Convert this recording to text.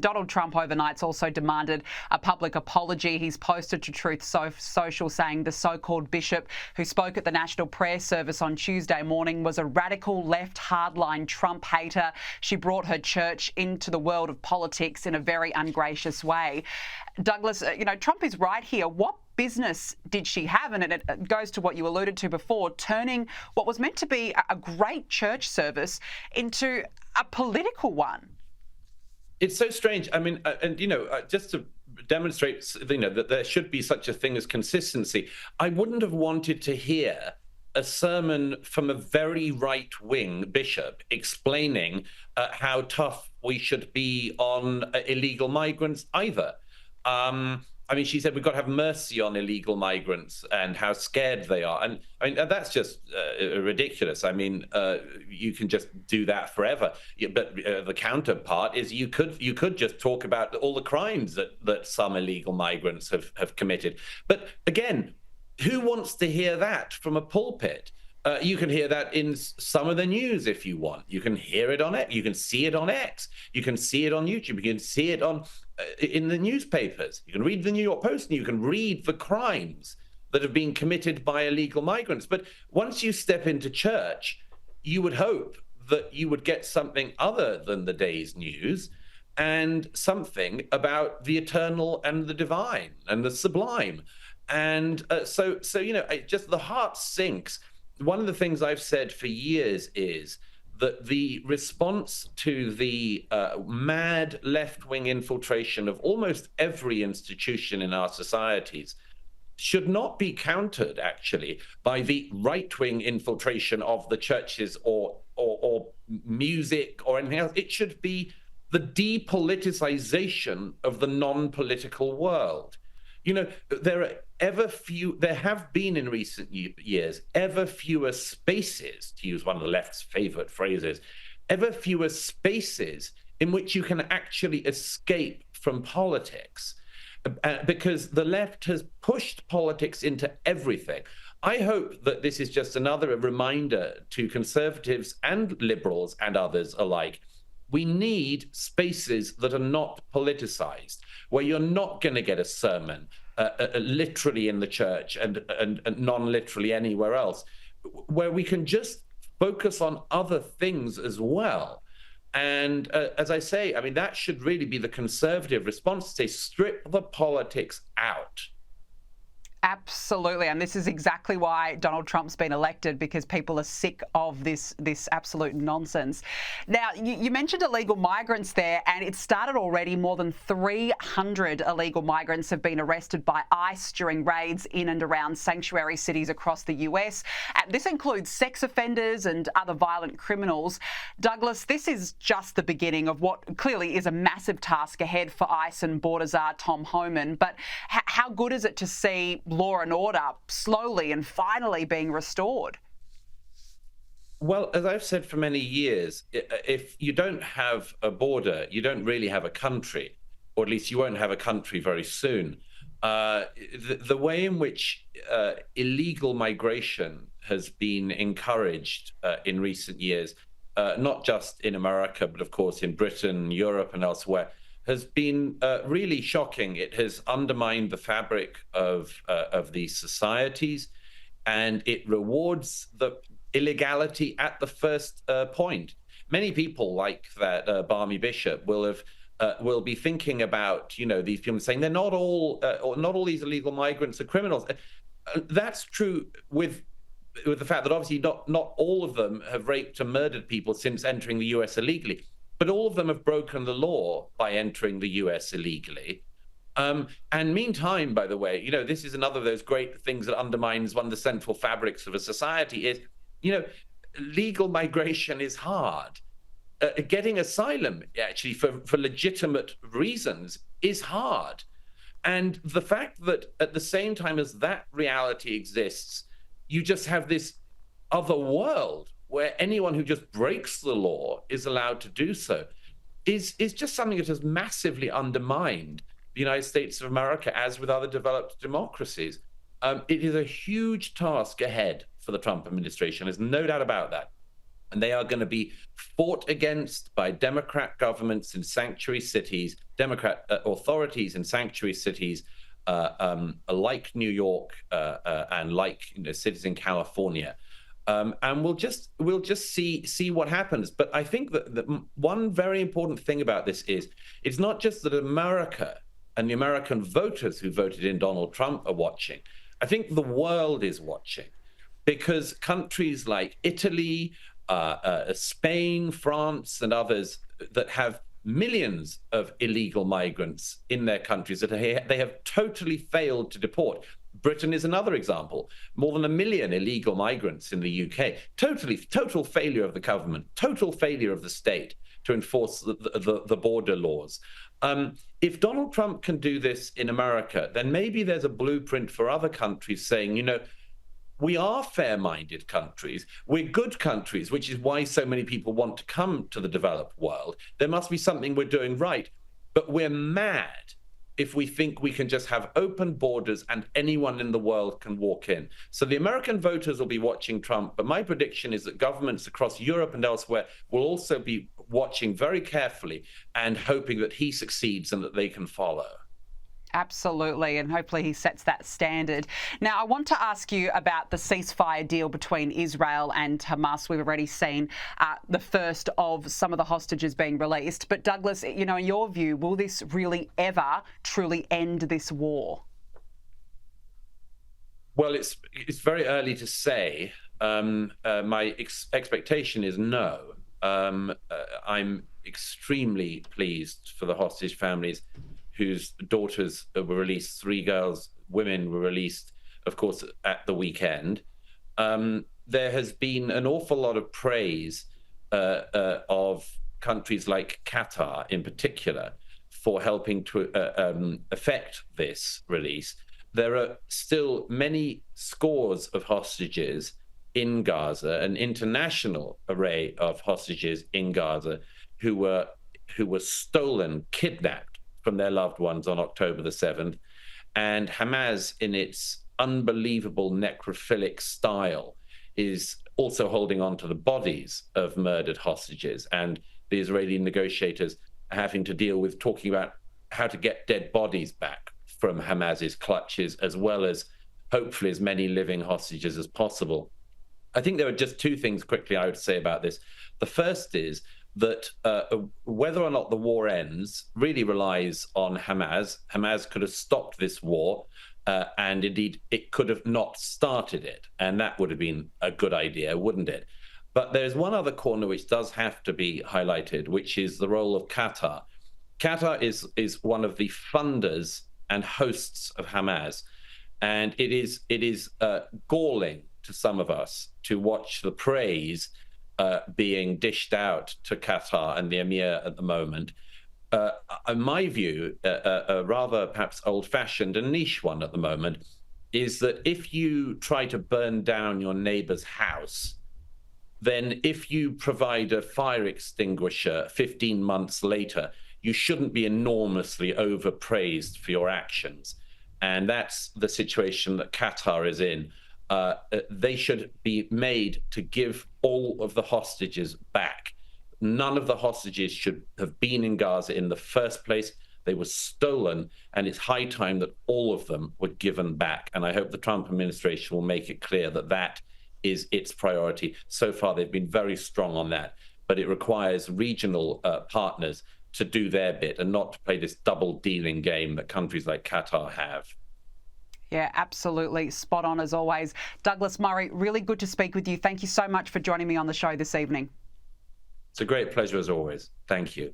Donald Trump overnight's also demanded a public apology. He's posted to Truth Social saying the so-called bishop who spoke at the National Prayer Service on Tuesday morning was a radical left hardline Trump hater. She brought her church into the world of politics in a very ungracious way. Douglas, Trump is right here. What business did she have? And it goes to what you alluded to before, turning what was meant to be a great church service into a political one. It's so strange. I mean, just to demonstrate, that there should be such a thing as consistency, I wouldn't have wanted to hear a sermon from a very right-wing bishop explaining how tough we should be on illegal migrants either. She said we've got to have mercy on illegal migrants and how scared they are. And that's just ridiculous. You can just do that forever. But the counterpart is you could just talk about all the crimes that some illegal migrants have committed. But again, who wants to hear that from a pulpit? You can hear that in some of the news if you want. You can hear it on X. You can see it on X. You can see it on YouTube. You can see it on in the newspapers. You can read the New York Post and you can read the crimes that have been committed by illegal migrants. But once you step into church, you would hope that you would get something other than the day's news and something about the eternal and the divine and the sublime. And so just the heart sinks. One of the things I've said for years is that the response to the mad left-wing infiltration of almost every institution in our societies should not be countered, actually, by the right-wing infiltration of the churches or music or anything else. It should be the de-politicization of the non-political world. There have been in recent years ever fewer spaces, to use one of the left's favorite phrases, ever fewer spaces in which you can actually escape from politics, because the left has pushed politics into everything. I hope that this is just another reminder to conservatives and liberals and others alike. We need spaces that are not politicized, where you're not going to get a sermon literally in the church and non-literally anywhere else, where we can just focus on other things as well. And as I say, that should really be the conservative response, to say, strip the politics out. Absolutely, and this is exactly why Donald Trump's been elected, because people are sick of this absolute nonsense. Now, you mentioned illegal migrants there, and it started already. More than 300 illegal migrants have been arrested by ICE during raids in and around sanctuary cities across the US. And this includes sex offenders and other violent criminals. Douglas, this is just the beginning of what clearly is a massive task ahead for ICE and Border Czar Tom Homan. But how good is it to see law and order slowly and finally being restored? Well, as I've said for many years, if you don't have a border, you don't really have a country, or at least you won't have a country very soon. The way in which illegal migration has been encouraged in recent years, not just in America, but of course in Britain, Europe, and elsewhere, has been really shocking. It has undermined the fabric of these societies, and it rewards the illegality at the first point. Many people, like that Barmy Bishop, will be thinking about these people saying they're not all these illegal migrants are criminals. That's true with the fact that obviously not all of them have raped and murdered people since entering the US illegally. But all of them have broken the law by entering the US illegally. And meantime, by the way, this is another of those great things that undermines one of the central fabrics of a society is, legal migration is hard. Getting asylum, actually, for legitimate reasons is hard. And the fact that at the same time as that reality exists, you just have this other world where anyone who just breaks the law is allowed to do so, is just something that has massively undermined the United States of America, as with other developed democracies. It is a huge task ahead for the Trump administration. There's no doubt about that. And they are going to be fought against by Democrat governments in sanctuary cities Democrat authorities in sanctuary cities like New York and like cities in California. And we'll just see what happens. But I think that one very important thing about this is it's not just that America and the American voters who voted in Donald Trump are watching. I think the world is watching, because countries like Italy, Spain, France, and others that have millions of illegal migrants in their countries that they have totally failed to deport. Britain is another example. More than 1 million illegal migrants in the UK. Total failure of the government, total failure of the state to enforce the border laws. If Donald Trump can do this in America, then maybe there's a blueprint for other countries saying, we are fair-minded countries. We're good countries, which is why so many people want to come to the developed world. There must be something we're doing right. But we're mad if we think we can just have open borders and anyone in the world can walk in. So the American voters will be watching Trump, but my prediction is that governments across Europe and elsewhere will also be watching very carefully and hoping that he succeeds and that they can follow. Absolutely, and hopefully he sets that standard. Now, I want to ask you about the ceasefire deal between Israel and Hamas. We've already seen the first of some of the hostages being released. But Douglas, in your view, will this really ever truly end this war? Well, it's very early to say. My expectation is no. I'm extremely pleased for the hostage families whose daughters were released. 3 women were released, of course, at the weekend. There has been an awful lot of praise of countries like Qatar in particular for helping to effect this release. There are still many scores of hostages in Gaza, an international array of hostages in Gaza who were stolen, kidnapped from their loved ones on October the 7th. And Hamas, in its unbelievable necrophilic style, is also holding on to the bodies of murdered hostages. And the Israeli negotiators are having to deal with talking about how to get dead bodies back from Hamas's clutches, as well as hopefully as many living hostages as possible. I think there are just 2 things quickly I would say about this. The first is that whether or not the war ends really relies on Hamas. Hamas could have stopped this war, and indeed it could have not started it. And that would have been a good idea, wouldn't it? But there's one other corner which does have to be highlighted, which is the role of Qatar. Qatar is one of the funders and hosts of Hamas. And it is galling to some of us to watch the praise being dished out to Qatar and the Emir at the moment. In my view, a rather perhaps old-fashioned and niche one at the moment, is that if you try to burn down your neighbor's house, then if you provide a fire extinguisher 15 months later, you shouldn't be enormously overpraised for your actions. And that's the situation that Qatar is in. They should be made to give all of the hostages back. None of the hostages should have been in Gaza in the first place. They were stolen, and it's high time that all of them were given back. And I hope the Trump administration will make it clear that that is its priority. So far, they've been very strong on that, but it requires regional partners to do their bit and not to play this double-dealing game that countries like Qatar have. Yeah, absolutely. Spot on as always. Douglas Murray, really good to speak with you. Thank you so much for joining me on the show this evening. It's a great pleasure as always. Thank you.